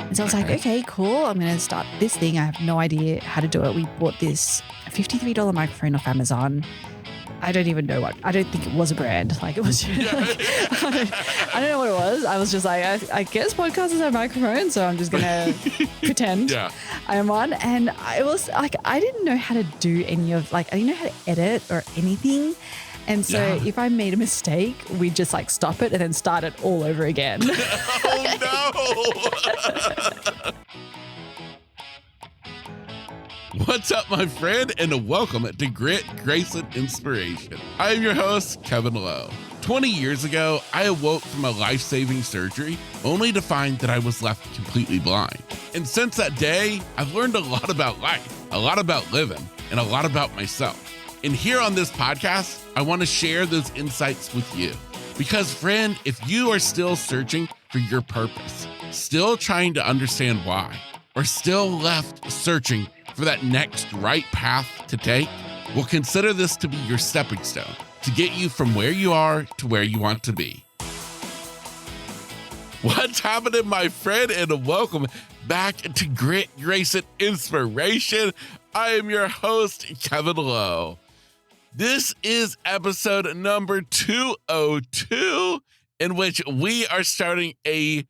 And so I was like, okay, cool. I'm going to start this thing. I have no idea how to do it. We bought this $53 microphone off Amazon. I don't even know I don't think it was a brand. Like it was, I don't know what it was. I was just like, I guess podcasters have microphones, so I'm just going to pretend I am one. And I was like, I didn't know how to do I didn't know how to edit or anything. And so if I made a mistake, we'd just like stop it and then start it all over again. Oh, no. What's up, my friend, and welcome to Grit, Grace, and Inspiration. I am your host, Kevin Lowe. 20 years ago, I awoke from a life-saving surgery only to find that I was left completely blind. And since that day, I've learned a lot about life, a lot about living, and a lot about myself. And here on this podcast, I want to share those insights with you. Because, friend, if you are still searching for your purpose, still trying to understand why, or still left searching for that next right path to take, well, consider this to be your stepping stone to get you from where you are to where you want to be. What's happening, my friend, and welcome back to Grit, Grace, and Inspiration. I am your host, Kevin Lowe. This is episode number 202, in which we are starting a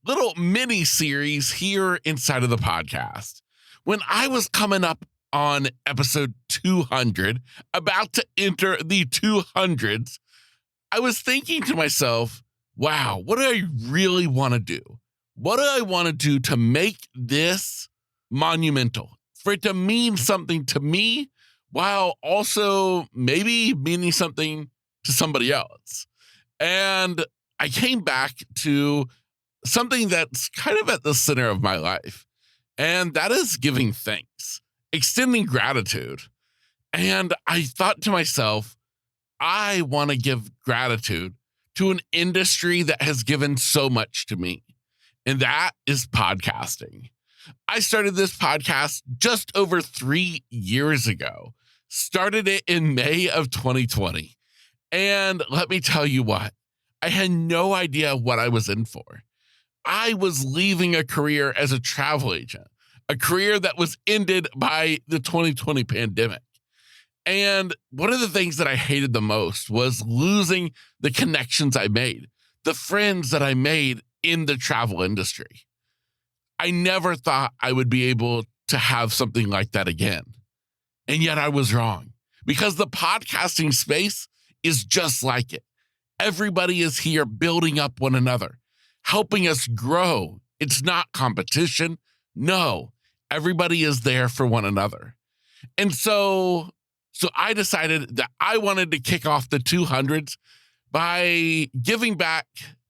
little mini series here inside of the podcast. When I was coming up on episode 200, about to enter the 200s, I was thinking to myself, wow, what do I really want to do? What do I want to do to make this monumental? For it to mean something to me, while also maybe meaning something to somebody else. And I came back to something that's kind of at the center of my life. And that is giving thanks, extending gratitude. And I thought to myself, I want to give gratitude to an industry that has given so much to me. And that is podcasting. I started this podcast just over 3 years ago, started it in May of 2020. And let me tell you what, I had no idea what I was in for. I was leaving a career as a travel agent, a career that was ended by the 2020 pandemic. And one of the things that I hated the most was losing the connections I made, the friends that I made in the travel industry. I never thought I would be able to have something like that again. And yet I was wrong, because the podcasting space is just like it. Everybody is here building up one another, helping us grow. It's not competition. No, everybody is there for one another. And so I decided that I wanted to kick off the 200s by giving back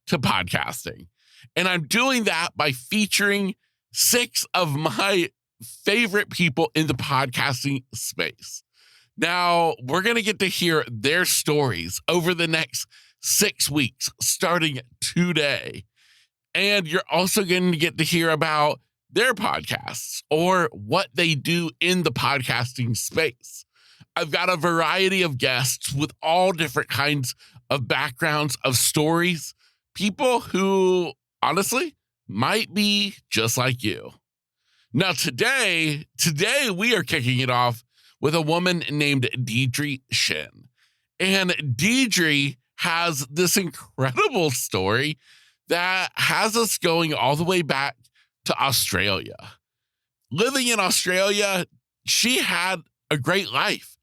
to podcasting. And I'm doing that by featuring 6 of my favorite people in the podcasting space. Now, we're going to get to hear their stories over the next 6 weeks, starting today. And you're also going to get to hear about their podcasts or what they do in the podcasting space. I've got a variety of guests with all different kinds of backgrounds, of stories, people who honestly might be just like you. Now, today we are kicking it off with a woman named Deirdre Tshien. And Deirdre has this incredible story that has us going all the way back to Australia. Living in Australia, she had a great life.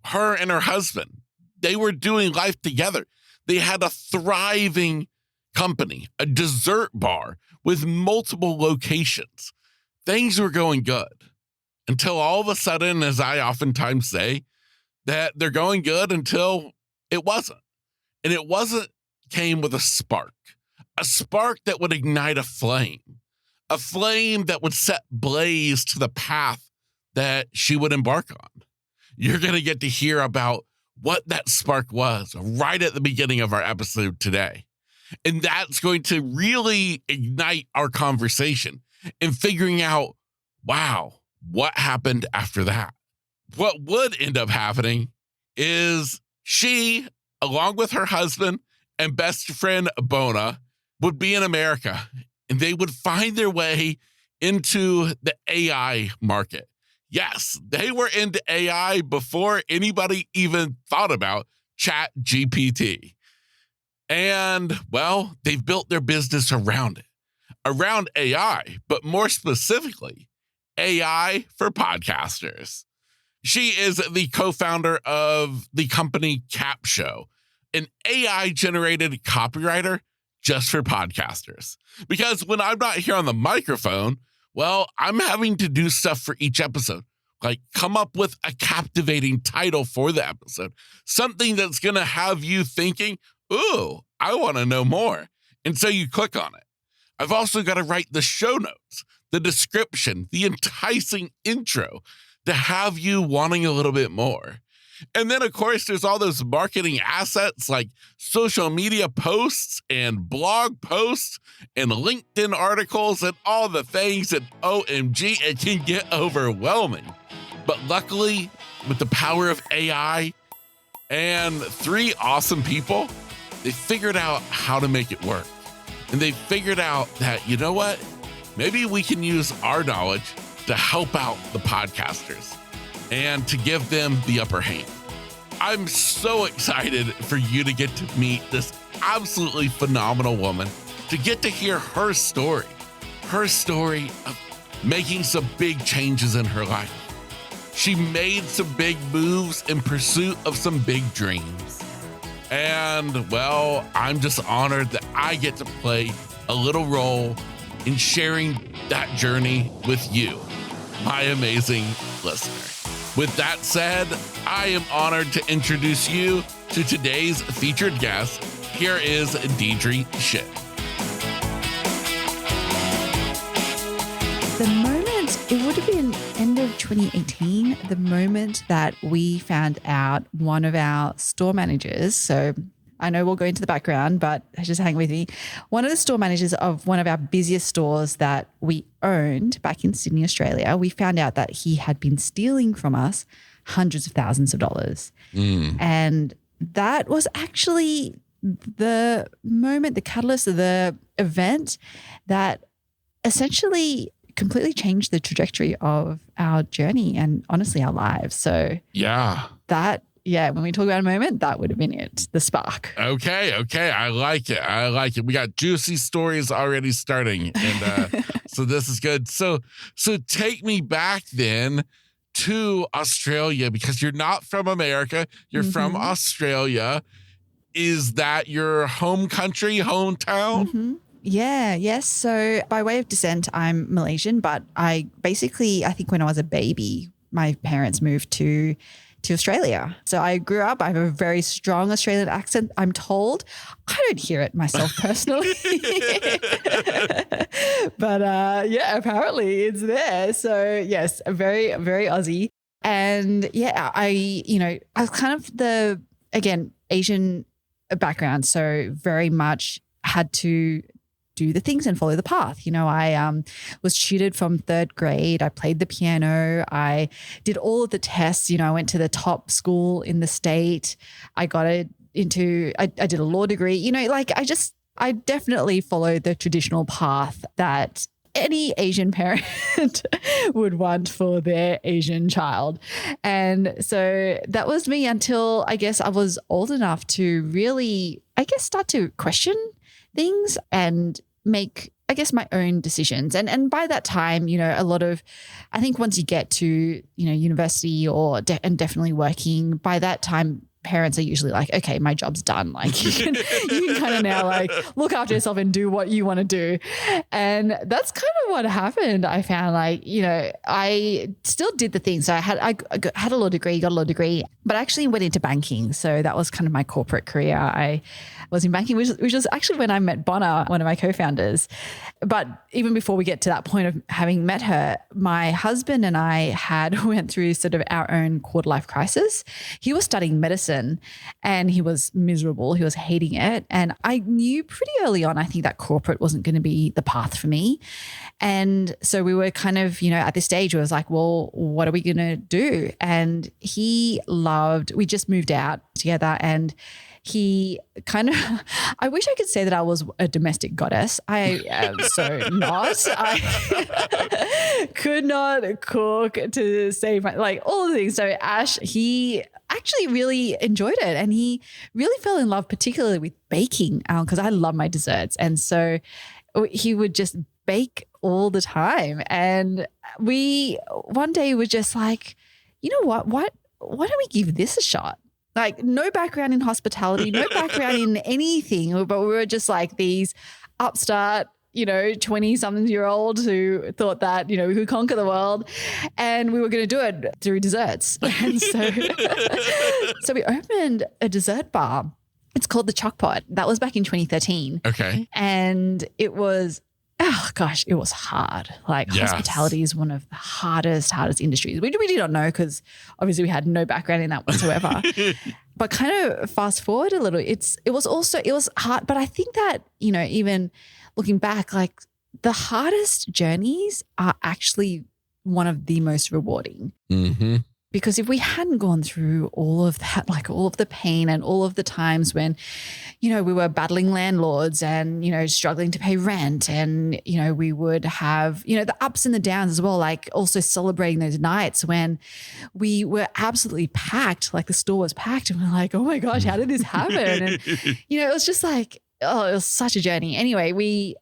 Her and her husband, they were doing life together. They had a thriving company, a dessert bar with multiple locations. Things were going good until all of a sudden, as I oftentimes say, that they're going good until it wasn't. And it came with a spark that would ignite a flame that would set blaze to the path that she would embark on. You're going to get to hear about what that spark was right at the beginning of our episode today. And that's going to really ignite our conversation in figuring out, wow, what happened after that? What would end up happening is she, along with her husband and best friend, Bona, would be in America and they would find their way into the AI market. Yes, they were into AI before anybody even thought about ChatGPT. And, well, they've built their business around it, around AI, but more specifically, AI for podcasters. She is the co-founder of the company CapSho, an AI-generated copywriter just for podcasters. Because when I'm not here on the microphone, well, I'm having to do stuff for each episode, like come up with a captivating title for the episode, something that's going to have you thinking, ooh, I want to know more. And so you click on it. I've also got to write the show notes, the description, the enticing intro to have you wanting a little bit more. And then, of course, there's all those marketing assets like social media posts and blog posts and LinkedIn articles and all the things. And OMG, it can get overwhelming. But luckily, with the power of AI and 3 awesome people, they figured out how to make it work. And they figured out that, you know what? Maybe we can use our knowledge to help out the podcasters and to give them the upper hand. I'm so excited for you to get to meet this absolutely phenomenal woman, to get to hear her story of making some big changes in her life. She made some big moves in pursuit of some big dreams. And, well, I'm just honored that I get to play a little role in sharing that journey with you, my amazing listener. With that said, I am honored to introduce you to today's featured guest. Here is Deirdre Tshien. The moment, it would have been end of 2018, the moment that we found out one of our store managers, so I know we'll go into the background, but just hang with me. One of the store managers of one of our busiest stores that we owned back in Sydney, Australia, we found out that he had been stealing from us hundreds of thousands of dollars. And that was actually the moment, the catalyst of the event that essentially completely changed the trajectory of our journey and honestly our lives. So when we talk about a moment, that would have been it, the spark. Okay. I like it. We got juicy stories already starting. And so this is good. So take me back then to Australia, because you're not from America. You're from Australia. Is that your home country, hometown? Yes. So by way of descent, I'm Malaysian, but I think when I was a baby, my parents moved to Australia. So I grew up, I have a very strong Australian accent, I'm told. I don't hear it myself personally. But apparently it's there. So yes, very, very Aussie. And I was kind of the, again, Asian background. So very much had to do the things and follow the path. I was tutored from 3rd grade. I played the piano. I did all of the tests. I went to the top school in the state. I got I did a law degree. I definitely followed the traditional path that any Asian parent would want for their Asian child. And so that was me until I guess I was old enough to really, start to question things and make, my own decisions. And by that time, a lot of, I think once you get to, university and definitely working, by that time, parents are usually like, okay, my job's done. Like you can kind of now like look after yourself and do what you want to do. And that's kind of what happened. I found I still did the things. So I had a law degree, got a law degree, but I actually went into banking. So that was kind of my corporate career. I was in banking, which was actually when I met Bonner, one of my co-founders. But even before we get to that point of having met her, my husband and I went through sort of our own quarter life crisis. He was studying medicine and he was miserable. He was hating it. And I knew pretty early on, I think that corporate wasn't going to be the path for me. And so we were kind of, at this stage where it was like, well, what are we going to do? And we just moved out together and he kind of, I wish I could say that I was a domestic goddess. I am so not. I could not cook to save my, like all the things. So Ash, he actually really enjoyed it and he really fell in love, particularly with baking, because I love my desserts. And so he would just bake all the time. And we one day were just like, you know what? Why don't we give this a shot? Like no background in hospitality, no background in anything, but we were just like these upstart, 20-something-year-olds who thought that, we could conquer the world and we were going to do it through desserts. And so we opened a dessert bar. It's called the Chockpot. That was back in 2013. Okay. And it was, oh gosh, it was hard. Like hospitality is one of the hardest industries. We did not know because obviously we had no background in that whatsoever. But kind of fast forward a little, it was hard. But I think that, even looking back, like the hardest journeys are actually one of the most rewarding. Mm-hmm. Because if we hadn't gone through all of that, like all of the pain and all of the times when, we were battling landlords and, struggling to pay rent and, we would have, the ups and the downs as well, like also celebrating those nights when we were absolutely packed, like the store was packed and we're like, oh my gosh, how did this happen? And, it was just like, oh, it was such a journey. Anyway, we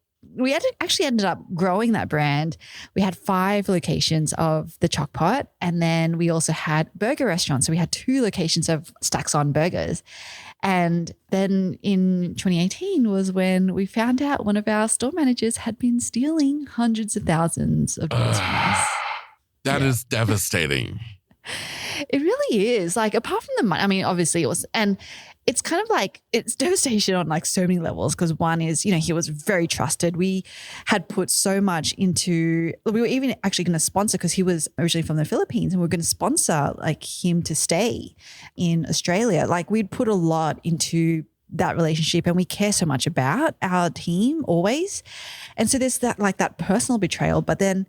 actually ended up growing that brand. We had 5 locations of the Chockpot and then we also had burger restaurants. So we had 2 locations of Stacks On Burgers. And then in 2018 was when we found out one of our store managers had been stealing hundreds of thousands of dollars from us. That is devastating. It really is. Like apart from the money, I mean, obviously it was, and it's kind of like, it's devastation on like so many levels because one is, he was very trusted. We had put so much into, we were even actually going to sponsor because he was originally from the Philippines and we were going to sponsor like him to stay in Australia. Like we'd put a lot into that relationship and we care so much about our team always. And so there's that like that personal betrayal, but then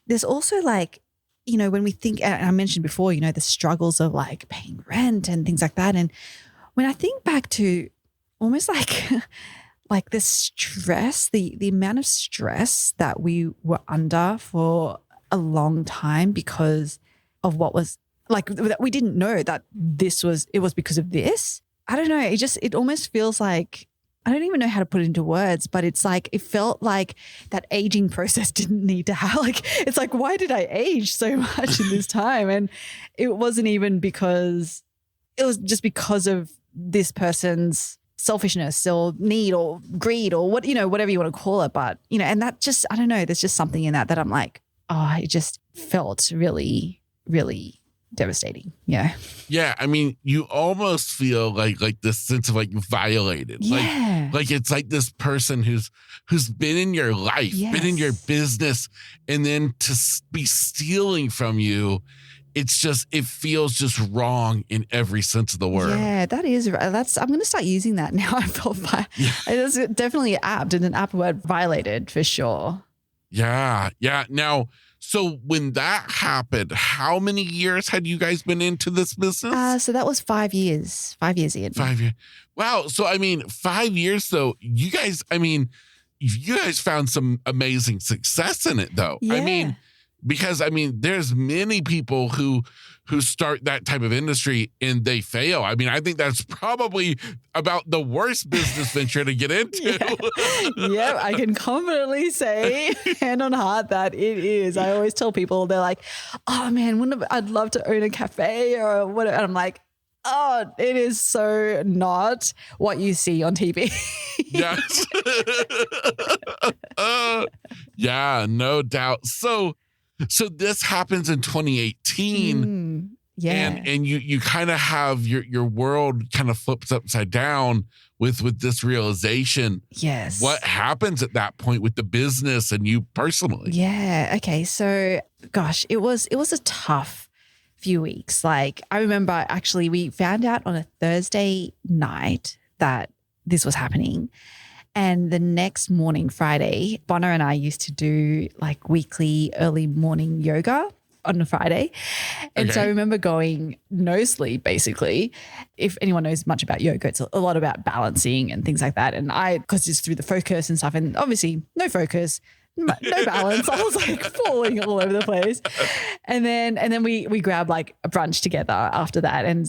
there's also like, when we think, and I mentioned before, the struggles of like paying rent and things like that. And when I think back to almost like the stress, the amount of stress that we were under for a long time because of what was like, that we didn't know that it was because of this. I don't know. It almost feels like, I don't even know how to put it into words, but it's like, it felt like that aging process didn't need to have it's like, why did I age so much in this time? And it wasn't even because, it was just because of this person's selfishness or need or greed or what, whatever you want to call it. But, and that just, I don't know, there's just something in that I'm like, oh, it just felt really, really devastating. Yeah. Yeah. I mean, you almost feel like this sense of like violated. Yeah. Like it's like this person who's been in your life, been in your business, and then to be stealing from you. It feels just wrong in every sense of the word. Yeah, that is right. I'm going to start using that now. I felt it is definitely apt and an apt word, violated for sure. Yeah. Yeah. Now, so when that happened, how many years had you guys been into this business? So that was 5 years. 5 years in. 5 years. Wow. So, 5 years though, you guys found some amazing success in it though. Yeah. Because there's many people who start that type of industry and they fail. I think that's probably about the worst business venture to get into. Yeah, I can confidently say, hand on heart, that it is. I always tell people, they're like, oh man, I'd love to own a cafe or whatever. And I'm like, oh, it is so not what you see on TV. Yes. Yeah, no doubt. So this happens in 2018. Yeah. And you kind of have your world kind of flips upside down with this realization. Yes. What happens at that point with the business and you personally? Yeah. Okay. So gosh, it was a tough few weeks. Like I remember actually we found out on a Thursday night that this was happening. And the next morning, Friday, Bonner and I used to do like weekly early morning yoga on a Friday. And so I remember going no sleep, basically. If anyone knows much about yoga, it's a lot about balancing and things like that. And because it's through the focus and stuff, and obviously no focus, no balance. I was like falling all over the place. And then we grabbed like a brunch together after that. And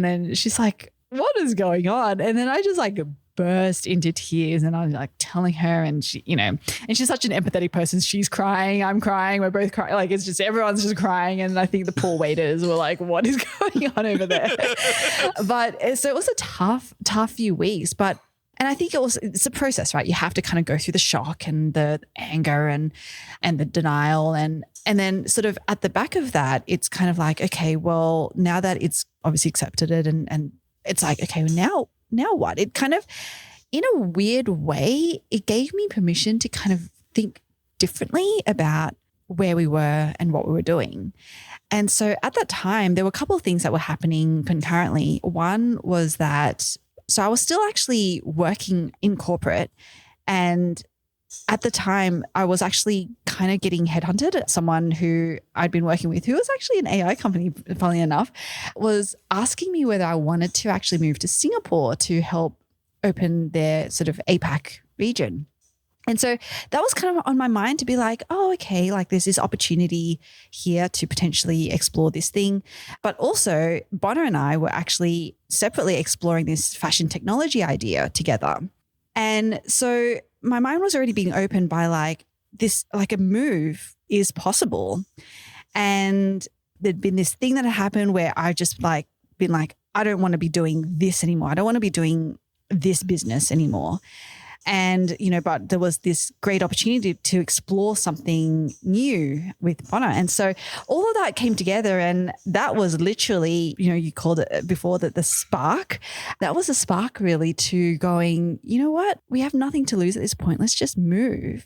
then she's like, what is going on? And then I just like burst into tears, and I'm like telling her, and she, and she's such an empathetic person. She's crying, I'm crying, we're both crying. Like, it's just, everyone's just crying. And I think the poor waiters were like, what is going on over there? But so it was a tough few weeks, and I think it's a process, right? You have to kind of go through the shock and the anger and the denial. And then sort of at the back of that, it's kind of like, okay, well, now that it's obviously accepted it, and it's like, okay, now what? It kind of, in a weird way, it gave me permission to kind of think differently about where we were and what we were doing. And so at that time, there were a couple of things that were happening concurrently. One was that, so I was still actually working in corporate, and at the time I was actually kind of getting headhunted. Someone who I'd been working with, who was actually an AI company, funnily enough, was asking me whether I wanted to actually move to Singapore to help open their sort of APAC region. And so that was kind of on my mind to be like, oh, okay, like there's this opportunity here to potentially explore this thing. But also Bonner and I were actually separately exploring this fashion technology idea together. And so my mind was already being opened by like this, like a move is possible. And there'd been this thing that had happened where I just like been like, I don't want to be doing this anymore. I don't want to be doing this business anymore. And, but there was this great opportunity to explore something new with Bonner. And so all of that came together, and that was literally, you called it before that the spark. That was a spark really to going, you know what? We have nothing to lose at this point. Let's just move.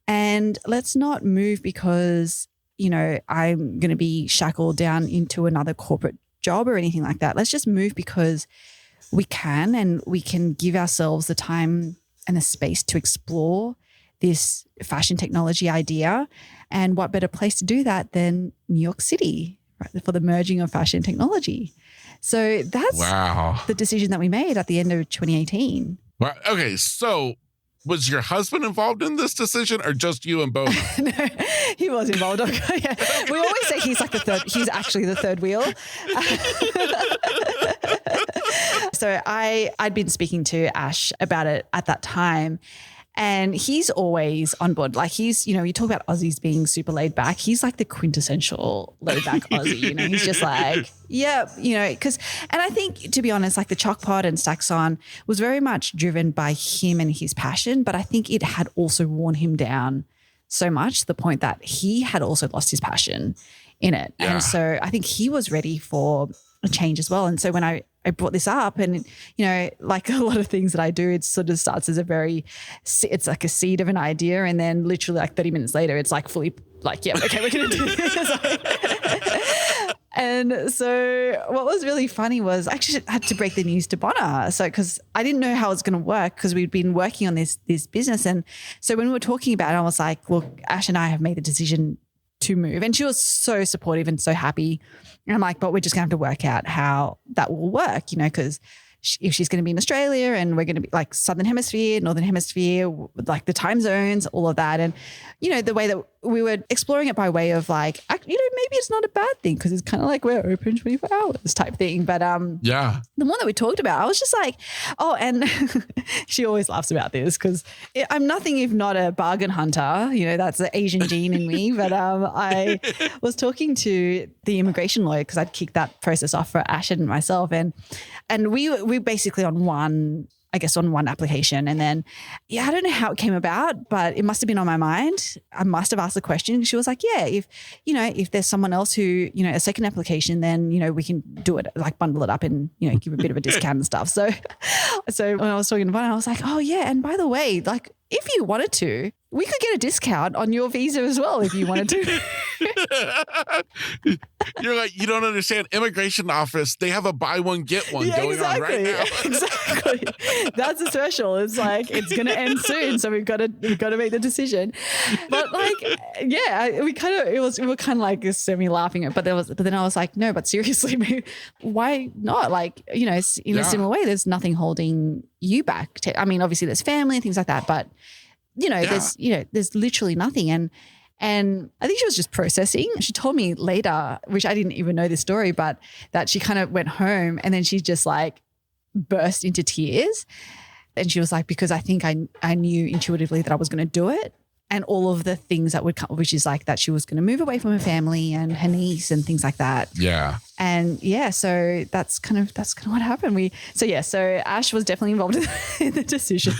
And let's not move because, I'm going to be shackled down into another corporate job or anything like that. Let's just move because we can, and we can give ourselves the time and the space to explore this fashion technology idea. And what better place to do that than New York City, right, for the merging of fashion technology. So that's the decision that we made at the end of 2018. Wow. Okay, so was your husband involved in this decision, or just you and both? No, he was involved. Yeah. We always say he's like he's actually the third wheel. So I'd been speaking to Ash about it at that time, and he's always on board. Like he's, you talk about Aussies being super laid back. He's like the quintessential laid back Aussie, he's just like, yeah, and I think, to be honest, like the Chalk Pod and Stacks On was very much driven by him and his passion, but I think it had also worn him down so much to the point that he had also lost his passion in it. Yeah. And so I think he was ready for a change as well. And so when I brought this up, and, like a lot of things that I do, it sort of starts as it's like a seed of an idea. And then literally like 30 minutes later, it's like fully like, yeah, okay, we're going to do this. And so what was really funny was I actually had to break the news to Bonner. So, because I didn't know how it was going to work, because we'd been working on this business. And so when we were talking about it, I was like, look, Ash and I have made the decision to move. And she was so supportive and so happy. And I'm like, but we're just going to have to work out how that will work, because if she's going to be in Australia and we're going to be like Southern Hemisphere, Northern Hemisphere, like the time zones, all of that. And, the way that we were exploring it by way of like, maybe it's not a bad thing because it's kind of like we're open 24 hours type thing. But yeah, the more that we talked about, I was just like, oh, and she always laughs about this because I'm nothing if not a bargain hunter. That's the Asian gene in me. But I was talking to the immigration lawyer because I'd kicked that process off for Ash and myself. And we basically on one application. And then, I don't know how it came about, but it must have been on my mind. I must have asked the question. She was like, yeah, if there's someone else who, a second application, then, we can do it, like bundle it up and, give a bit of a discount and stuff. So when I was talking to Bonner, I was like, oh yeah. And by the way, like if you wanted to, we could get a discount on your visa as well if you wanted to. You're like, you don't understand. Immigration office, they have a buy one, get one going on right now. Exactly. That's a special. It's like, it's going to end soon. So we've got to make the decision. But like, yeah, we were kind of like semi laughing at, but then I was like, no, but seriously, why not? Like, in a similar way, there's nothing holding you back. I mean, obviously there's family and things like that, but there's literally nothing. And I think she was just processing. She told me later, which I didn't even know this story, but that she kind of went home and then she just like burst into tears. And she was like, because I think I knew intuitively that I was going to do it. And all of the things that would come, which is like that she was going to move away from her family and her niece and things like that. Yeah. And yeah, so that's kind of what happened. So Ash was definitely involved in the decision.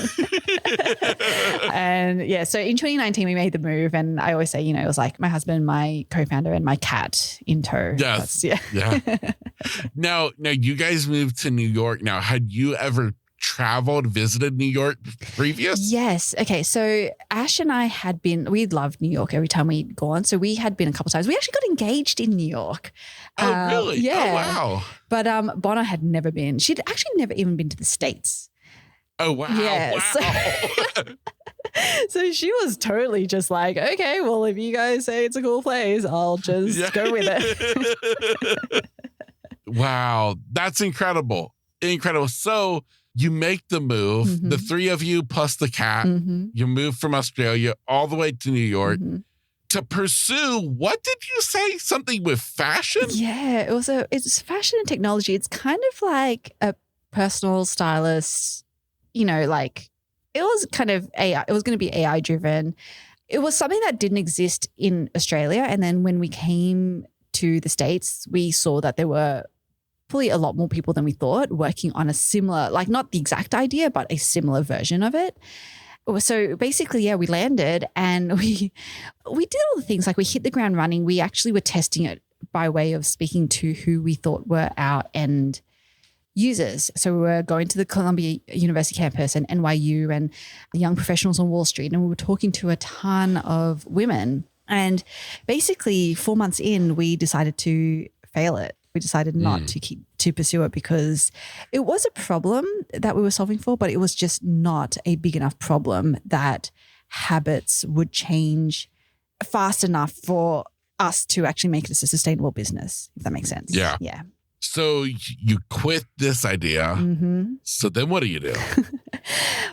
And yeah, so in 2019 we made the move, and I always say, it was like my husband, my co-founder, and my cat in tow. Yes. Yeah. Now you guys moved to New York. Now, had you ever visited New York previous? Yes. Okay. So Ash and I we loved New York every time we'd gone. So we had been a couple of times. We actually got engaged in New York. Oh, really? Yeah. Oh, wow. But Bonner had never been. She'd actually never even been to the States. Oh, wow. Yeah. Wow. So she was totally just like, okay, well, if you guys say it's a cool place, I'll just go with it. Wow. That's incredible. Incredible. So you make the move, mm-hmm. the three of you plus the cat, mm-hmm. you move from Australia all the way to New York mm-hmm. to pursue, what did you say? Something with fashion? Yeah, it's fashion and technology. It's kind of like a personal stylist, like it was kind of AI. It was going to be AI driven. It was something that didn't exist in Australia. And then when we came to the States, we saw that there were probably a lot more people than we thought working on a similar, like not the exact idea, but a similar version of it. So basically, yeah, we landed and we did all the things, like we hit the ground running. We actually were testing it by way of speaking to who we thought were our end users. So we were going to the Columbia University campus and NYU and young professionals on Wall Street, and we were talking to a ton of women. And basically 4 months in, we decided to fail it. We decided not to pursue it because it was a problem that we were solving for, but it was just not a big enough problem that habits would change fast enough for us to actually make it a sustainable business, if that makes sense. Yeah. Yeah. So you quit this idea. Mm-hmm. So then what do you do?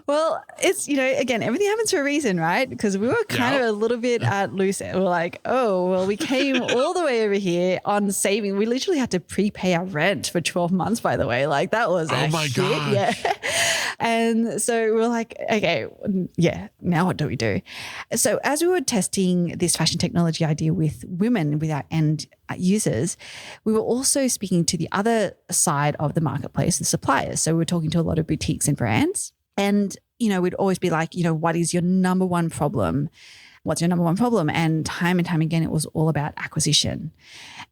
Well, it's, again, everything happens for a reason, right? Because we were kind of a little bit at loose. We're like, oh, well, we came all the way over here on saving. We literally had to prepay our rent for 12 months, by the way. Like that was oh my God. Yeah. And so we were like, okay, yeah, now what do we do? So as we were testing this fashion technology idea with women, with our end users, we were also speaking to the other side of the marketplace, the suppliers. So we were talking to a lot of boutiques and brands. And, we'd always be like, what is your number one problem? What's your number one problem? And time again, it was all about acquisition.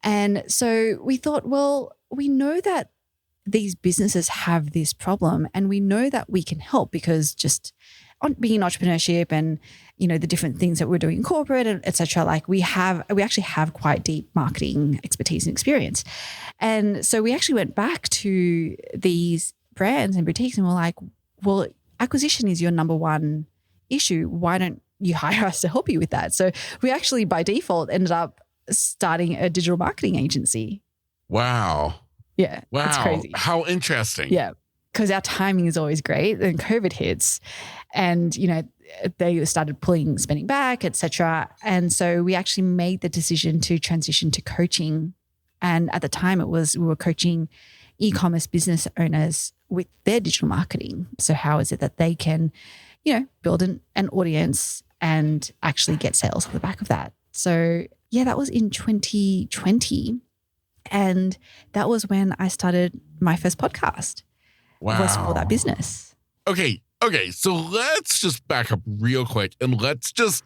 And so we thought, well, we know that these businesses have this problem and we know that we can help because just on being in entrepreneurship and, the different things that we're doing in corporate and et cetera, like we actually have quite deep marketing expertise and experience. And so we actually went back to these brands and boutiques and we're like, well, acquisition is your number one issue. Why don't you hire us to help you with that? So we actually by default ended up starting a digital marketing agency. Wow. Yeah. Wow. It's crazy. How interesting. Yeah. Because our timing is always great. Then COVID hits and, they started spending back, et cetera. And so we actually made the decision to transition to coaching. And at the time we were coaching e-commerce business owners with their digital marketing. So how is it that they can, build an audience and actually get sales off the back of that? So yeah, that was in 2020. And that was when I started my first podcast. Wow. Was for that business. Okay. So let's just back up real quick and let's just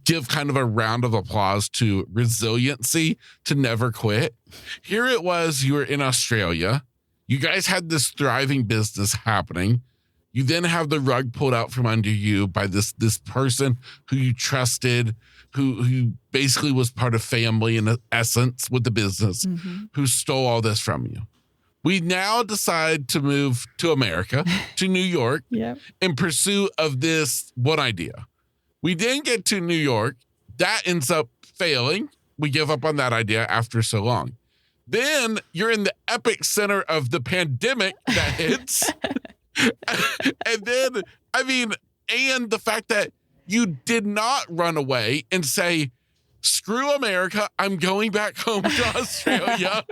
give kind of a round of applause to resiliency to never quit. Here it was, you were in Australia. You guys had this thriving business happening. You then have the rug pulled out from under you by this person who you trusted, who basically was part of family in essence with the business, who stole all this from you. We now decide to move to America, to New York, in pursuit of this one idea. We then get to New York. That ends up failing. We give up on that idea after so long. Then you're in the epic center of the pandemic that hits. And then, and the fact that you did not run away and say, screw America, I'm going back home to Australia.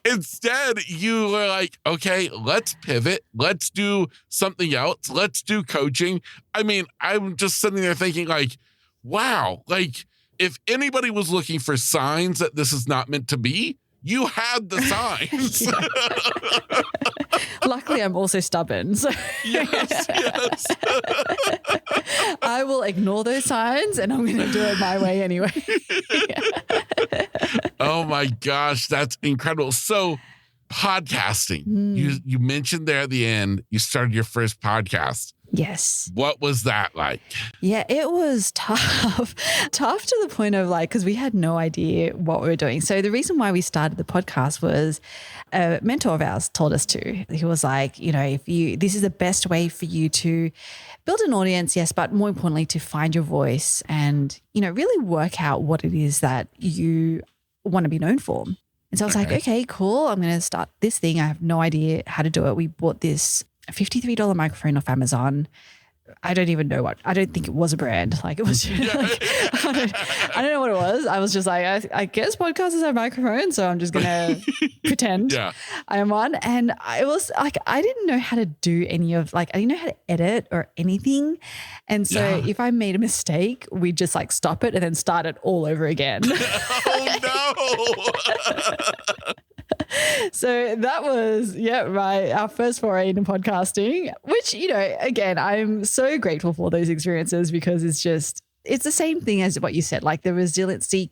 Instead, you were like, okay, let's pivot. Let's do something else. Let's do coaching. I'm just sitting there thinking like, wow, like if anybody was looking for signs that this is not meant to be, you had the signs. Luckily, I'm also stubborn. So Yes. I will ignore those signs and I'm going to do it my way anyway. Oh my gosh, that's incredible. So podcasting, you mentioned there at the end, you started your first podcast. Yes. What was that like? Yeah, it was tough. Tough to the point of like, because we had no idea what we were doing. So the reason why we started the podcast was a mentor of ours told us to. He was like, this is the best way for you to build an audience, yes, but more importantly, to find your voice and, really work out what it is that you want to be known for. And so I was like, okay, cool. I'm going to start this thing. I have no idea how to do it. We bought this $53 microphone off Amazon. I don't even know I don't think it was a brand. Like it was, I don't know what it was. I was just like, I guess podcasters have microphones, so I'm just going to pretend I am one. And it was like, I didn't know how to do I didn't know how to edit or anything. And so if I made a mistake, we'd just like stop it and then start it all over again. Oh no. So that was, our first foray into podcasting, which, again, I'm so grateful for those experiences because it's the same thing as what you said, like the resiliency,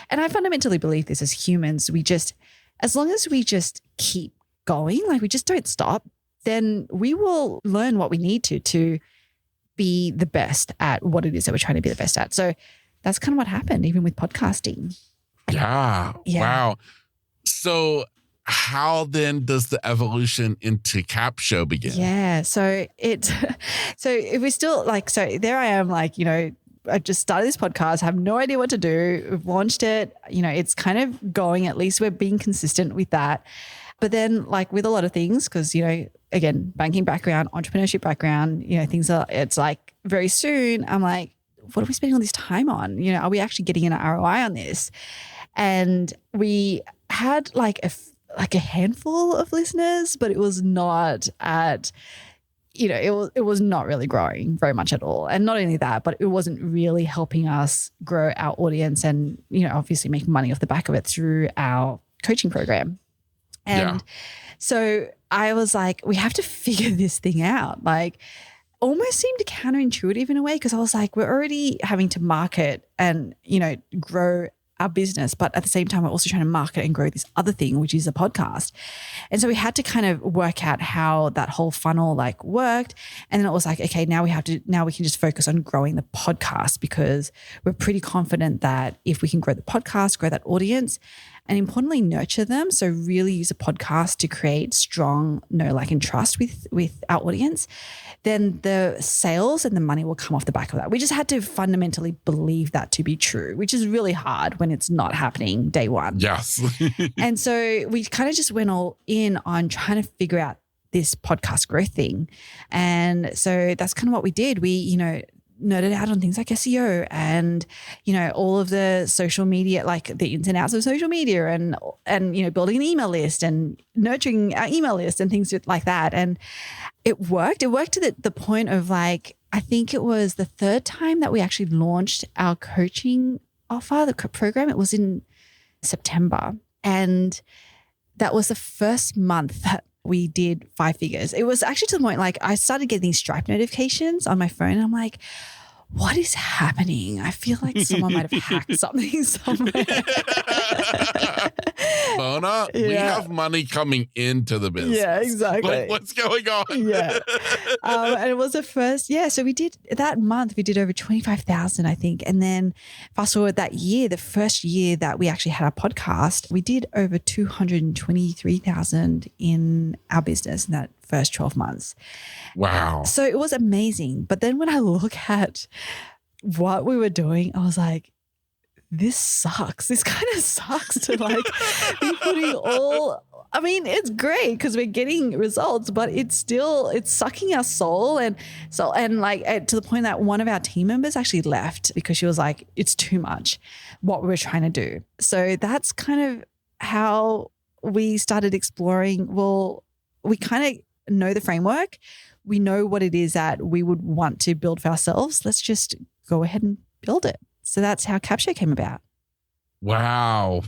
and I fundamentally believe this as humans, as long as we just keep going, like we just don't stop, then we will learn what we need to be the best at what it is that we're trying to be the best at. So that's kind of what happened, even with podcasting. Yeah. Wow. So how then does the evolution into CapSho begin? Yeah. So if we still there I am, I just started this podcast, have no idea what to do. We've launched it, it's kind of going, at least we're being consistent with that. But then with a lot of things, because, again, banking background, entrepreneurship background, it's like very soon I'm like, what are we spending all this time on? Are we actually getting an ROI on this? And we had a handful of listeners, but it was not at, it was not really growing very much at all. And not only that, but it wasn't really helping us grow our audience and, obviously make money off the back of it through our coaching program. And so I was like, we have to figure this thing out. Almost seemed counterintuitive in a way, because I was like, we're already having to market and, grow our business, but at the same time, we're also trying to market and grow this other thing, which is a podcast. And so we had to kind of work out how that whole funnel worked. And then it was like, okay, now we can just focus on growing the podcast, because we're pretty confident that if we can grow the podcast, grow that audience, and importantly, nurture them. So really use a podcast to create strong know, like, and trust with our audience, then the sales and the money will come off the back of that. We just had to fundamentally believe that to be true, which is really hard when it's not happening day one. Yes. And so we kind of just went all in on trying to figure out this podcast growth thing. And so that's kind of what we did. We, nerded out on things like SEO and, all of the social media, like the ins and outs of social media and building an email list and nurturing our email list and things like that. And it worked. It worked to the point of I think it was the third time that we actually launched our coaching offer, the program. It was in September. And that was the first month that we did 5 figures. It was actually to the point, I started getting these Stripe notifications on my phone. And I'm like, what is happening? I feel like someone might have hacked something somewhere. Mona, we have money coming into the business. Yeah, exactly. Like, what's going on? Yeah. And it was the first, so we did that month, we did over 25,000, I think. And then fast forward that year, the first year that we actually had our podcast, we did over 223,000 in our business in that first 12 months. Wow. So it was amazing. But then when I look at what we were doing, I was like, this sucks. This kind of sucks to like be putting I mean, it's great because we're getting results, but it's sucking our soul. And to the point that one of our team members actually left because she was like, it's too much what we were trying to do. So that's kind of how we started exploring. Well, we kind of know the framework. We know what it is that we would want to build for ourselves. Let's just go ahead and build it. So that's how CapSho came about. Wow.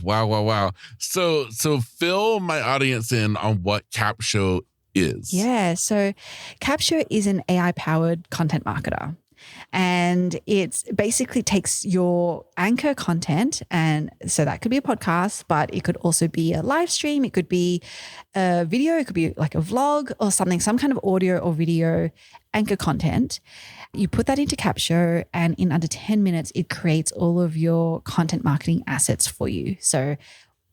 So fill my audience in on what CapSho is. Yeah. So CapSho is an AI-powered content marketer. And it basically takes your anchor content, and so that could be a podcast, but it could also be a live stream. It could be a video. It could be like a vlog or something, some kind of audio or video anchor content. You put that into CapSho, and in under 10 minutes, it creates all of your content marketing assets for you. So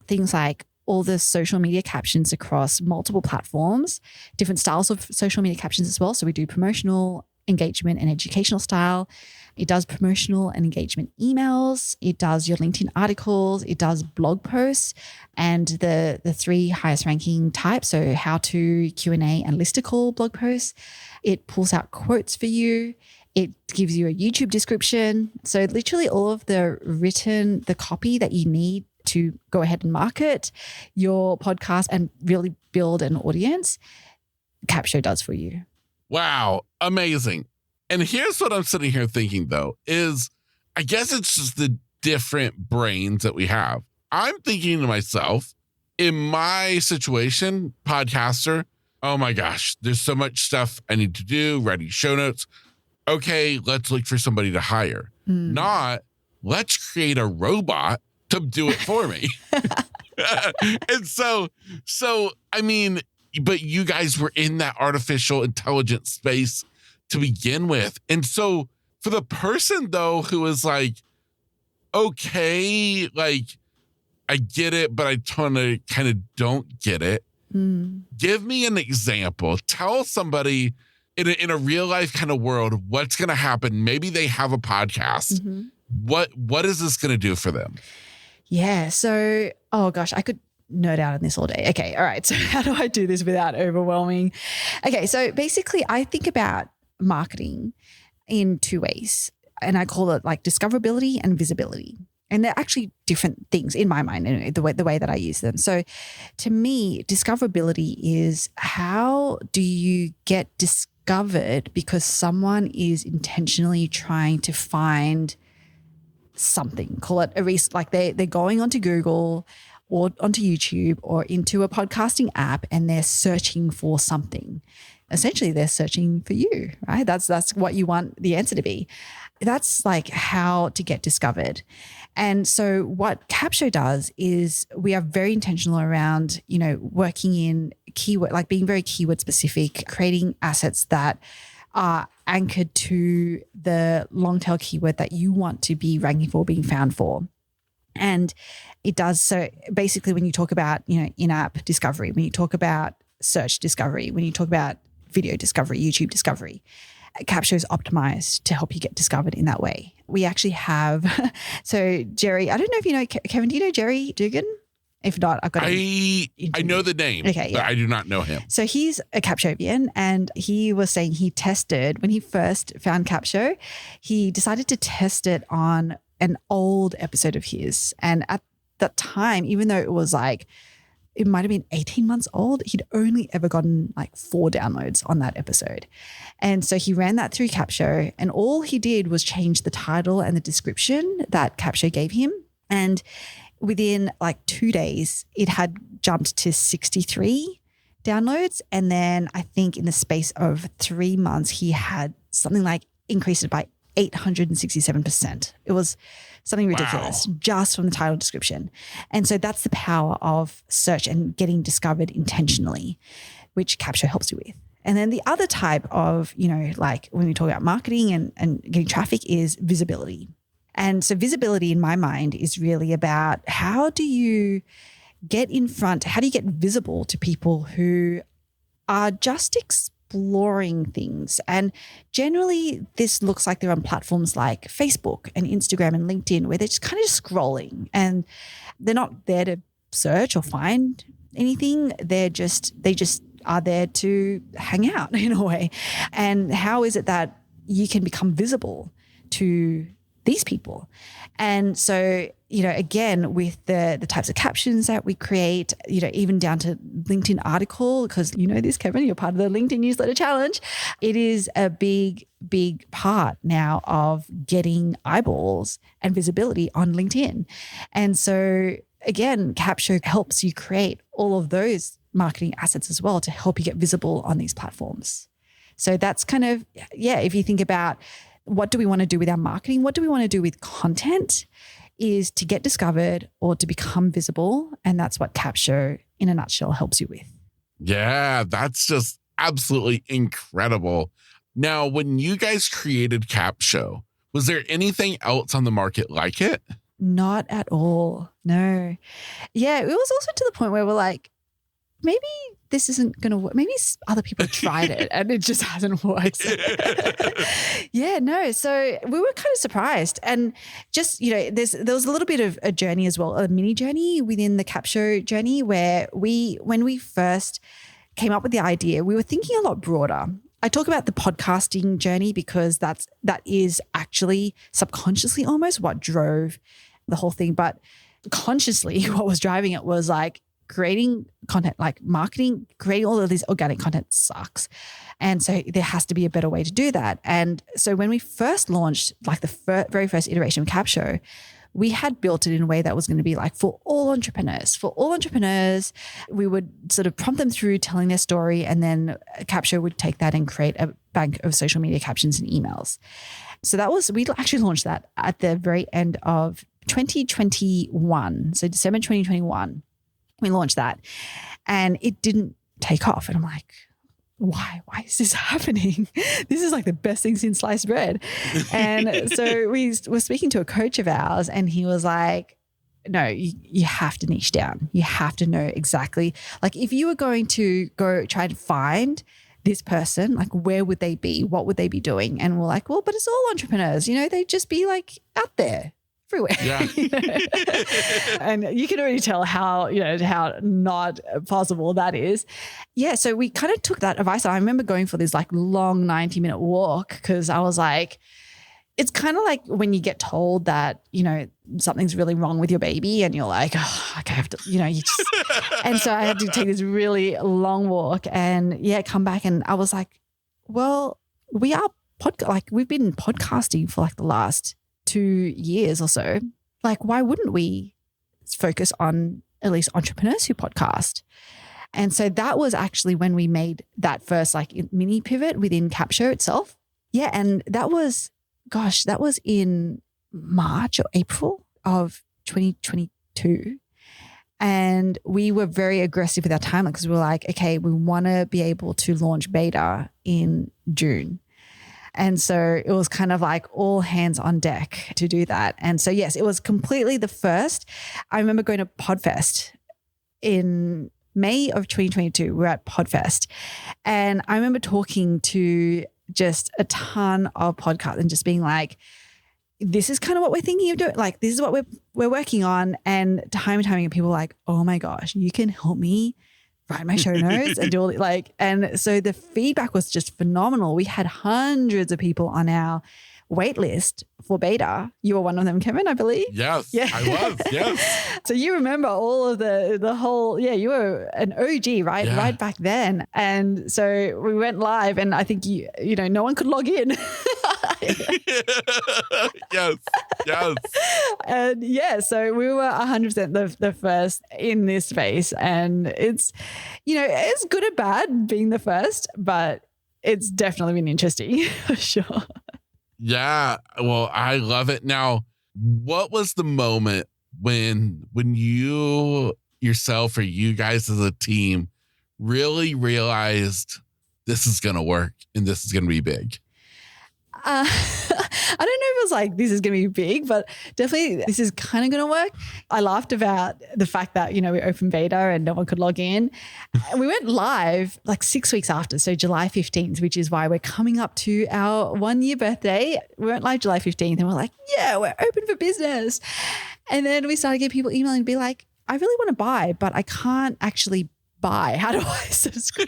things like all the social media captions across multiple platforms, different styles of social media captions as well. So we do promotional, engagement, and educational style. It does promotional and engagement emails. It does your LinkedIn articles. It does blog posts and the three highest ranking types. So how to, Q&A, and listicle blog posts. It pulls out quotes for you. It gives you a YouTube description. So literally all of the copy that you need to go ahead and market your podcast and really build an audience, CapSho does for you. Wow. Amazing. And here's what I'm sitting here thinking, though, is I guess it's just the different brains that we have. I'm thinking to myself, in my situation, podcaster, oh my gosh, there's so much stuff I need to do, writing show notes. Okay, let's look for somebody to hire. Not, let's create a robot to do it for me. And so, I mean, but you guys were in that artificial intelligence space to begin with. And so for the person, though, who is like, okay, like, I get it, but I kind of don't get it. Give me an example. Tell somebody in a real life kind of world, what's going to happen. Maybe they have a podcast. What is this going to do for them? Yeah. So, oh gosh, I could nerd out on this all day. Okay. All right. So how do I do this without overwhelming? Okay. So basically I think about marketing in two ways, and I call it like discoverability and visibility. And they're actually different things in my mind, anyway, the way that I use them. So to me, discoverability is how do you get discovered because someone is intentionally trying to find something. Call it like they're going onto Google or onto YouTube or into a podcasting app and they're searching for something. Essentially, they're searching for you, right? That's what you want the answer to be. That's like how to get discovered. And so what CapSho does is we are very intentional around, working in keyword, like being very keyword specific, creating assets that are anchored to the long tail keyword that you want to be ranking for, being found for. And it does. So basically when you talk about, in-app discovery, when you talk about search discovery, when you talk about video discovery, YouTube discovery, CapSho is optimized to help you get discovered in that way. We actually have, so Jerry, I don't know if you know, Kevin, do you know Jerry Dugan? If not, I've got I know the name, okay, but I do not know him. So he's a CapShovian, and he was saying he tested, when he first found CapSho, he decided to test it on an old episode of his. And at that time, even though it was like, it might have been 18 months old, he'd only ever gotten like 4 downloads on that episode. And so he ran that through CapSho, and all he did was change the title and the description that CapSho gave him. And within like 2 days, it had jumped to 63 downloads. And then I think in the space of 3 months, he had something like increased it by 867%. It was something ridiculous, just from the title description. And so that's the power of search and getting discovered intentionally, which CapSho helps you with. And then the other type of, like when we talk about marketing and getting traffic is visibility. And so visibility in my mind is really about how do you get visible to people who are just exploring things. And generally this looks like they're on platforms like Facebook and Instagram and LinkedIn, where they're just kind of scrolling and they're not there to search or find anything. They just are there to hang out in a way. And how is it that you can become visible to these people? And so, again, with the types of captions that we create, even down to LinkedIn article, because this, Kevin, you're part of the LinkedIn newsletter challenge. It is a big, big part now of getting eyeballs and visibility on LinkedIn. And so again, CapSho helps you create all of those marketing assets as well to help you get visible on these platforms. So that's kind of, if you think about what do we want to do with our marketing, what do we want to do with content, is to get discovered or to become visible. And that's what CapSho in a nutshell helps you with. Yeah, that's just absolutely incredible. Now, when you guys created CapSho, was there anything else on the market like it? Not at all. No. Yeah, it was also to the point where we're like, maybe this isn't going to work. Maybe other people tried it and it just hasn't worked. Yeah, no. So we were kind of surprised. And just, there was a little bit of a journey as well, a mini journey within the CapSho journey, where when we first came up with the idea, we were thinking a lot broader. I talk about the podcasting journey because that is actually subconsciously almost what drove the whole thing. But consciously, what was driving it was like, creating content, like marketing, creating all of this organic content sucks. And so there has to be a better way to do that. And so when we first launched, like the very first iteration of CapSho, we had built it in a way that was going to be like for all entrepreneurs. For all entrepreneurs, we would sort of prompt them through telling their story, and then CapSho would take that and create a bank of social media captions and emails. So we actually launched that at the very end of 2021. So December 2021. We launched that and it didn't take off. And I'm like, why is this happening? This is like the best thing since sliced bread. And so we were speaking to a coach of ours and he was like, no, you have to niche down. You have to know exactly, like if you were going to go try to find this person, like where would they be? What would they be doing? And we're like, well, but it's all entrepreneurs, they'd just be like out there. Everywhere. Yeah. And you can already tell how not possible that is. Yeah. So we kind of took that advice. I remember going for this like long 90-minute walk because I was like, it's kind of like when you get told that, something's really wrong with your baby and you're like, oh, I have to, you just, and so I had to take this really long walk and come back. And I was like, well, we've been podcasting for like the last 2 years or so. Like, why wouldn't we focus on at least entrepreneurs who podcast? And so that was actually when we made that first like mini pivot within CapSho itself. Yeah. And that was in March or April of 2022. And we were very aggressive with our timeline because we were like, okay, we want to be able to launch beta in June. And so it was kind of like all hands on deck to do that. And so, yes, it was completely the first. I remember going to Podfest in May of 2022. We were at Podfest. And I remember talking to just a ton of podcasts and just being like, this is kind of what we're thinking of doing. Like, this is what we're working on. And time and time again, people were like, oh my gosh, you can help me write my show notes and do all and so the feedback was just phenomenal. We had hundreds of people on our wait list for beta. You were one of them, Kevin, I believe. Yes, yeah. I was. Yes. So you remember all of the whole, you were an OG, right? Yeah. Right back then. And so we went live and I think no one could log in. Yes. And so we were 100% the first in this space. And it's, it's good and bad being the first, but it's definitely been interesting for sure. Yeah. Well, I love it. Now, what was the moment when you yourself or you guys as a team really realized this is going to work and this is going to be big? I don't know if it was like, this is going to be big, but definitely this is kind of going to work. I laughed about the fact that, we opened beta and no one could log in. And we went live like 6 weeks after. So July 15th, which is why we're coming up to our 1-year birthday. We went live July 15th and we're like, yeah, we're open for business. And then we started getting people emailing and be like, I really want to buy, but I can't actually buy. How do I subscribe?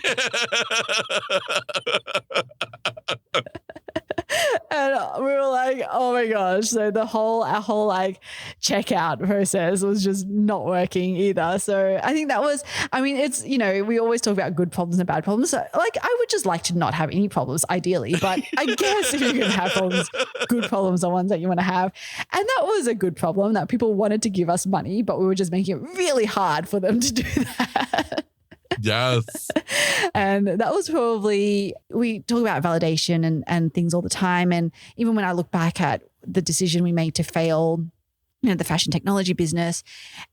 And we were like, oh my gosh. So our whole like checkout process was just not working either. So I think that was, it's, we always talk about good problems and bad problems. So like, I would just like to not have any problems ideally, but I guess if you're going to have problems, good problems are ones that you want to have. And that was a good problem, that people wanted to give us money, but we were just making it really hard for them to do that. Yes. And that was probably, we talk about validation and things all the time. And even when I look back at the decision we made to fail, the fashion technology business,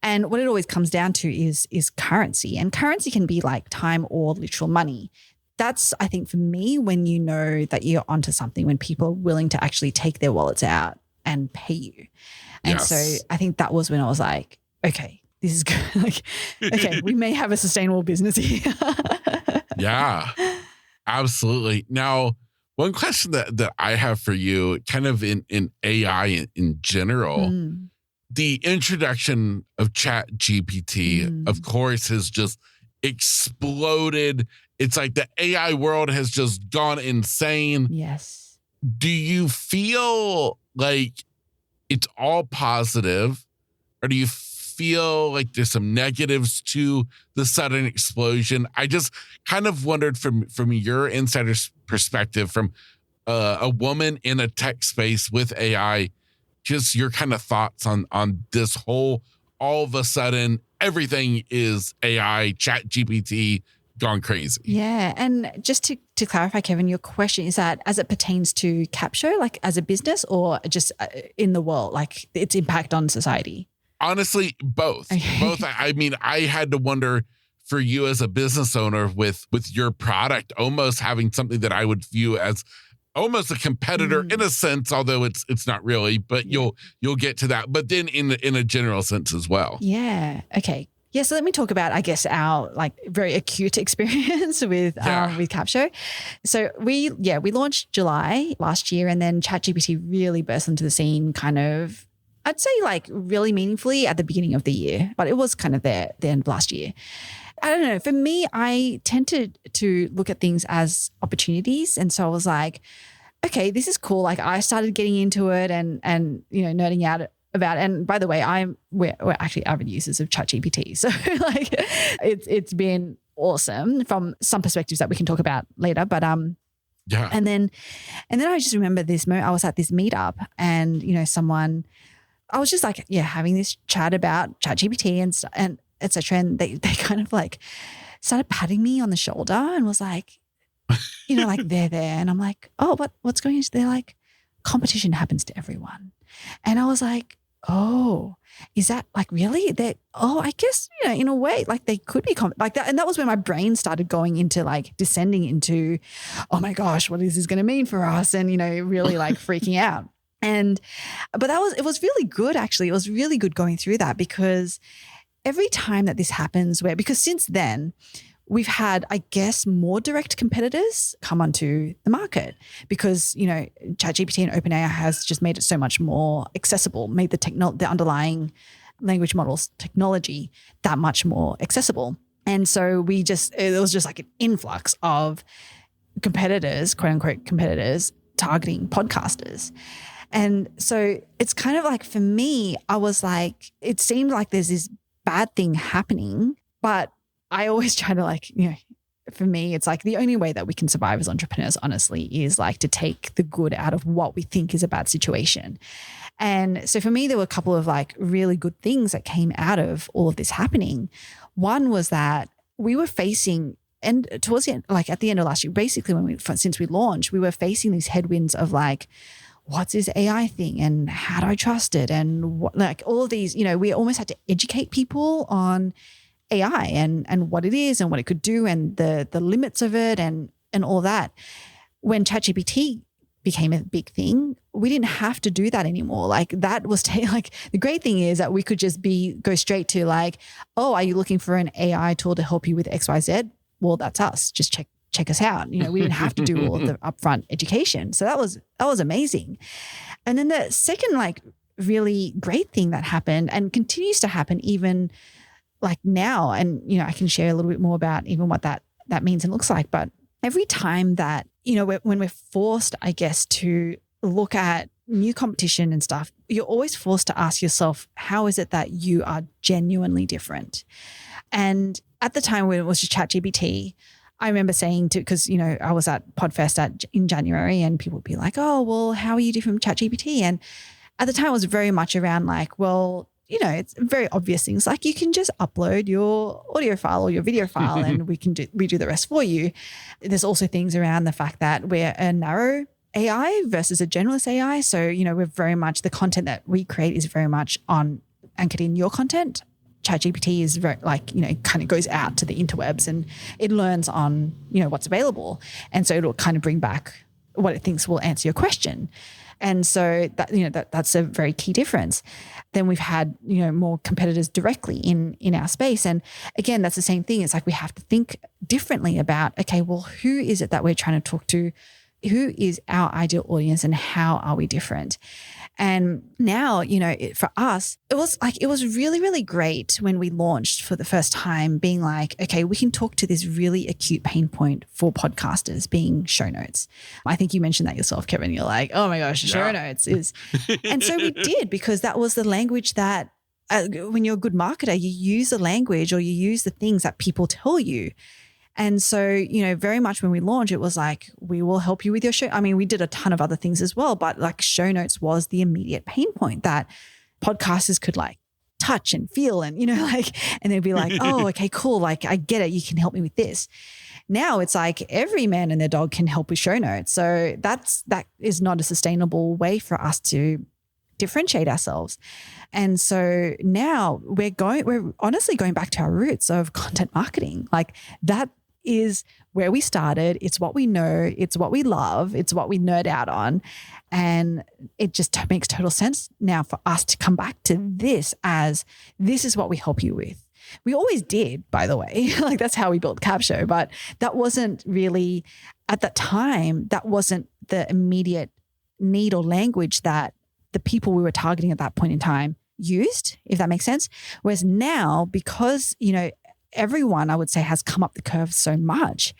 and what it always comes down to is currency. And currency can be like time or literal money. That's, I think, for me, when you know that you're onto something, when people are willing to actually take their wallets out and pay you. And Yes. so I think that was when I was like, okay, this is good. Like, okay, we may have a sustainable business here. Yeah, absolutely. Now, one question that I have for you, kind of in AI in general, the introduction of ChatGPT, of course, has just exploded. It's like the AI world has just gone insane. Yes. Do you feel like it's all positive, or do you feel like there's some negatives to the sudden explosion? I just kind of wondered from your insider's perspective, from a woman in a tech space with AI, just your kind of thoughts on this whole, all of a sudden, everything is AI, ChatGPT gone crazy. Yeah. And just to clarify, Kevin, your question is that as it pertains to CapSho, like as a business, or just in the world, like its impact on society? Honestly, both. Okay. Both. I mean, I had to wonder for you as a business owner with your product almost having something that I would view as almost a competitor in a sense, although it's not really, but you'll get to that. But then in a general sense as well. Yeah. Okay. Yeah. So let me talk about, I guess, our like very acute experience with CapSho. So we launched July last year, and then ChatGPT really burst into the scene kind of, I'd say like really meaningfully at the beginning of the year, but it was kind of there the end of last year. I don't know. For me, I tended to look at things as opportunities. And so I was like, okay, this is cool. Like I started getting into it and nerding out about it. And by the way, we're actually avid users of ChatGPT. So like it's been awesome from some perspectives that we can talk about later. But yeah. And then I just remember this moment. I was at this meetup, and I was just like, having this chat about ChatGPT and et cetera. And they kind of like started patting me on the shoulder and was like, like they're there. And I'm like, oh, what's going on? They're like, competition happens to everyone. And I was like, oh, is that like really? I guess, in a way, like they could be like that. And that was when my brain started going into like descending into, oh my gosh, what is this going to mean for us? And, really like freaking out. But it was really good, actually. It was really good going through that, because every time that this happens, because since then we've had, I guess, more direct competitors come onto the market, because, ChatGPT and OpenAI has just made it so much more accessible, made the underlying language models technology that much more accessible. And so it was just like an influx of competitors, quote unquote competitors, targeting podcasters. And so it's kind of like, for me, I was like, it seemed like there's this bad thing happening, but I always try to like, for me, it's like the only way that we can survive as entrepreneurs, honestly, is like to take the good out of what we think is a bad situation. And so for me, there were a couple of like really good things that came out of all of this happening. One was that we were facing, and towards the end, like at the end of last year, basically since we launched, we were facing these headwinds of like, what's this AI thing and how do I trust it? And what, like all of these, we almost had to educate people on AI and what it is and what it could do and the limits of it and all that. When ChatGPT became a big thing, we didn't have to do that anymore. Like that was like the great thing is that we could just go straight to like, oh, are you looking for an AI tool to help you with XYZ? Well, that's us. Just check us out. We didn't have to do all of the upfront education. So that was amazing. And then the second like really great thing that happened and continues to happen even like now, and I can share a little bit more about even what that means and looks like. But every time that when we're forced, I guess, to look at new competition and stuff, you're always forced to ask yourself, how is it that you are genuinely different? And at the time when it was just ChatGPT, I remember saying because I was at PodFest in January, and people would be like, "Oh, well, how are you different from ChatGPT?" And at the time, it was very much around like, well, it's very obvious things like you can just upload your audio file or your video file and we do the rest for you. There's also things around the fact that we're a narrow AI versus a generalist AI. So, we're very much, the content that we create is very much anchored in your content. ChatGPT is very kind of goes out to the interwebs and it learns on, what's available. And so it'll kind of bring back what it thinks will answer your question. And so that that's a very key difference. Then we've had, more competitors directly in our space. And again, that's the same thing. It's like we have to think differently about, okay, well, who is it that we're trying to talk to? Who is our ideal audience and how are we different? And now, for us, it was really, really great when we launched for the first time being like, okay, we can talk to this really acute pain point for podcasters being show notes. I think you mentioned that yourself, Kevin. You're like, oh my gosh, show notes is. And so we did, because that was the language that when you're a good marketer, you use the language or you use the things that people tell you. And so, very much when we launched, it was like, we will help you with your show. I mean, we did a ton of other things as well, but like show notes was the immediate pain point that podcasters could like touch and feel and, and they'd be like, oh, okay, cool. Like, I get it. You can help me with this. Now it's like every man and their dog can help with show notes. So that is not a sustainable way for us to differentiate ourselves. And so now we're honestly going back to our roots of content marketing. Like that is where we started. It's what we know. It's what we love. It's what we nerd out on. And it just makes total sense now for us to come back to this as this is what we help you with. We always did, by the way. Like that's how we built CapSho, but that wasn't really at that time, that wasn't the immediate need or language that the people we were targeting at that point in time used, if that makes sense. Whereas now, because, everyone, I would say, has come up the curve so much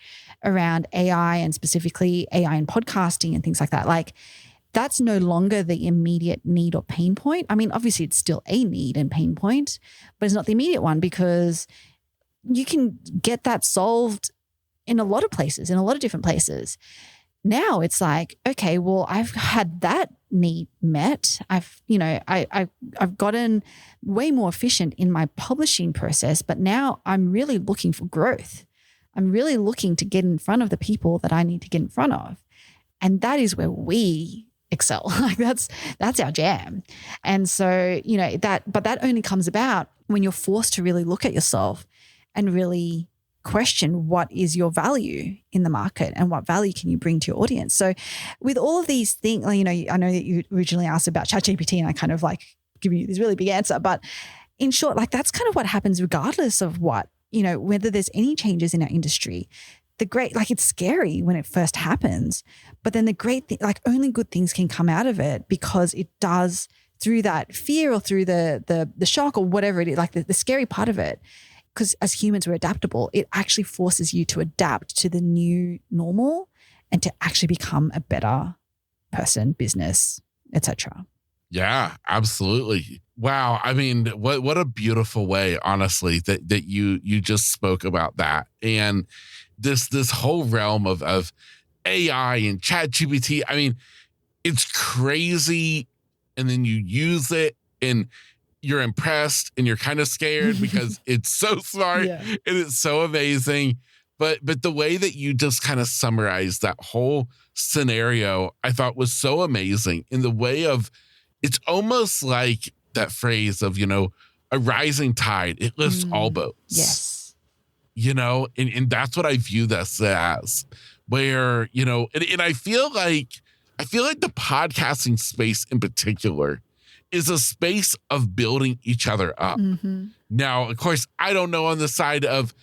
around AI and specifically AI in podcasting and things like that. Like that's no longer the immediate need or pain point. I mean, obviously it's still a need and pain point, but it's not the immediate one because you can get that solved in a lot of places, in a lot of different places. Now it's like, okay, well, I've had that need met. I've gotten way more efficient in my publishing process, but now I'm really looking for growth. I'm really looking to get in front of the people that I need to get in front of. And that is where we excel. Like that's our jam. And so, but that only comes about when you're forced to really look at yourself and really question what is your value in the market and what value can you bring to your audience. So with all of these things, I know that you originally asked about ChatGPT and I kind of like giving you this really big answer, but in short, like that's kind of what happens regardless of what, whether there's any changes in our industry. It's scary when it first happens, but then the great thing, like only good things can come out of it because it does through that fear or through the shock or whatever it is, like the scary part of it. Because as humans, we're adaptable. It actually forces you to adapt to the new normal and to actually become a better person, business, etc. Yeah, absolutely. Wow. I mean, what a beautiful way, honestly, that you just spoke about that. And this whole realm of AI and ChatGPT. I mean, it's crazy. And then you use it and you're impressed and you're kind of scared because it's so smart and it's so amazing. But the way that you just kind of summarized that whole scenario, I thought was so amazing in the way of, it's almost like that phrase of, a rising tide, it lifts all boats. Yes. And that's what I view this as, where, and I feel like the podcasting space in particular is a space of building each other up. Now, of course, I don't know on the side of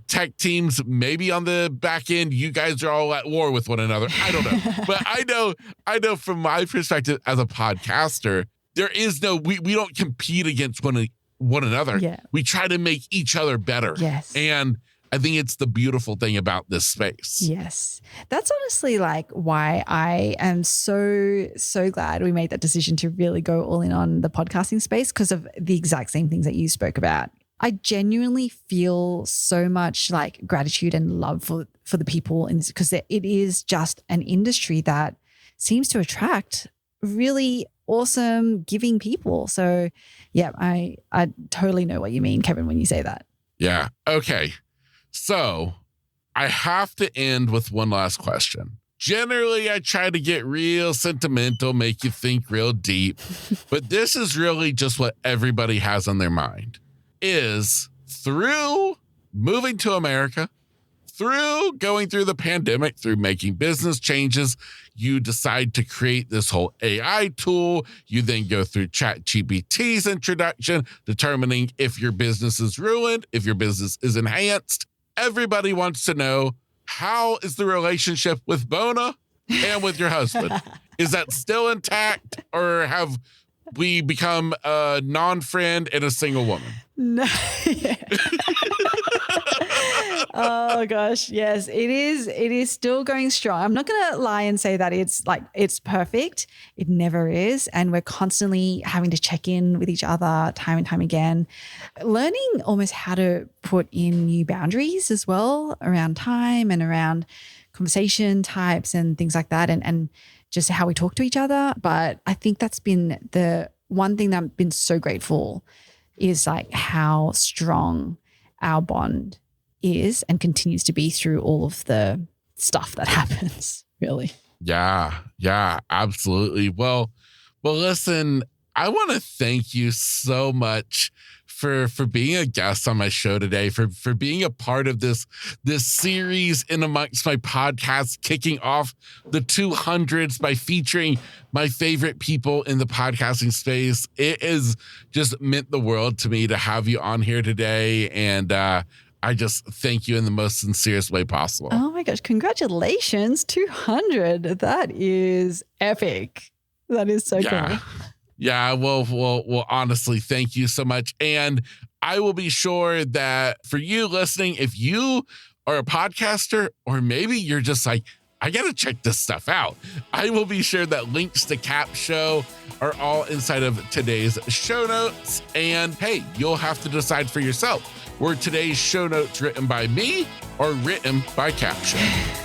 tech teams, maybe on the back end, you guys are all at war with one another. I don't know. But I know from my perspective as a podcaster, there is we don't compete against one another. Yeah. We try to make each other better. Yes. And I think it's the beautiful thing about this space. Yes. That's honestly like why I am so glad we made that decision to really go all in on the podcasting space, because of the exact same things that you spoke about. I genuinely feel so much like gratitude and love for the people in this, because it is just an industry that seems to attract really awesome, giving people. So yeah, I totally know what you mean, Kevin, when you say that. Yeah. Okay. So I have to end with one last question. Generally, I try to get real sentimental, make you think real deep, but this is really just what everybody has on their mind, is through moving to America, through going through the pandemic, through making business changes, you decide to create this whole AI tool. You then go through ChatGPT's introduction, determining if your business is ruined, if your business is enhanced. Everybody wants to know, how is the relationship with Bona and with your husband? Is that still intact, or have we become a non-friend and a single woman? No. Oh gosh, yes, it is. It is still going strong. I'm not going to lie and say that it's perfect. It never is. And we're constantly having to check in with each other time and time again, learning almost how to put in new boundaries as well around time and around conversation types and things like that, and just how we talk to each other. But I think that's been the one thing that I've been so grateful is like how strong our bond is and continues to be through all of the stuff that happens, really. Yeah, absolutely. Well, listen, I want to thank you so much for being a guest on my show today, for being a part of this series in amongst my podcast, kicking off the 200s by featuring my favorite people in the podcasting space. It has just meant the world to me to have you on here today, and I just thank you in the most sincerest way possible. Oh my gosh, congratulations, 200. That is epic. That is so cool. Yeah, well, honestly, thank you so much. And I will be sure that for you listening, if you are a podcaster, or maybe you're just like, I got to check this stuff out, I will be sure that links to CapSho are all inside of today's show notes. And hey, you'll have to decide for yourself, were today's show notes written by me or written by CapSho?